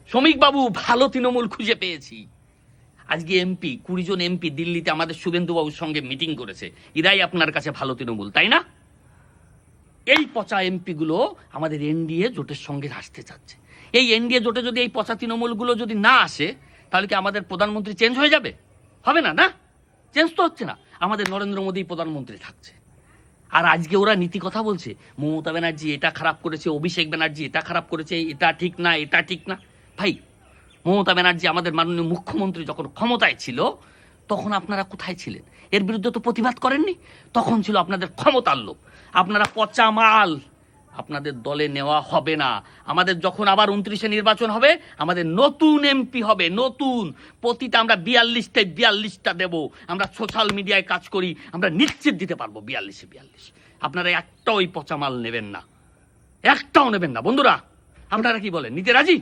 শ্রমিক বাবু ভালো তৃণমূল খুঁজে পেয়েছি। আজকে এমপি 20 জন এমপি দিল্লিতে আমাদের শুভেন্দু বাবুর সঙ্গে মিটিং করেছে, এরাই আপনার কাছে ভালো তৃণমূল, তাই না? এই পচা এমপি গুলো আমাদের এনডিএ জোটের সঙ্গে আসতে চাচ্ছে। এই এনডিএ জোটে যদি এই পচা তৃণমূলগুলো যদি না আসে, তাহলে কি আমাদের প্রধানমন্ত্রী চেঞ্জ হয়ে যাবে? হবে না, না চেঞ্জ তো হচ্ছে না, আমাদের নরেন্দ্র মোদী প্রধানমন্ত্রী থাকছে। আর আজকে ওরা নীতি কথা বলছে, মমতা ব্যানার্জি এটা খারাপ করেছে, অভিষেক ব্যানার্জি এটা খারাপ করেছে, এটা ঠিক না, এটা ঠিক না। ভাই, মমতা ব্যানার্জি আমাদের মাননীয় মুখ্যমন্ত্রী যখন ক্ষমতায় ছিল, তখন আপনারা কোথায় ছিলেন? এর বিরুদ্ধে তো প্রতিবাদ করেননি। তখন ছিল আপনাদের ক্ষমতার লোভ। আপনারা পচা মাল, আপনাদের দলে নেওয়া হবে না। আমাদের যখন আবার 29-এ নির্বাচন হবে, আমাদের নতুন এমপি হবে, নতুন। প্রতিটা আমরা 42টা দেব। আমরা সোশ্যাল মিডিয়ায় কাজ করি, আমরা নিশ্চিত দিতে পারবো 42 আপনারা একটাও ওই পচা মাল নেবেন না, একটাও নেবেন না। বন্ধুরা, আপনারা কি বলেন, নিতে রাজি?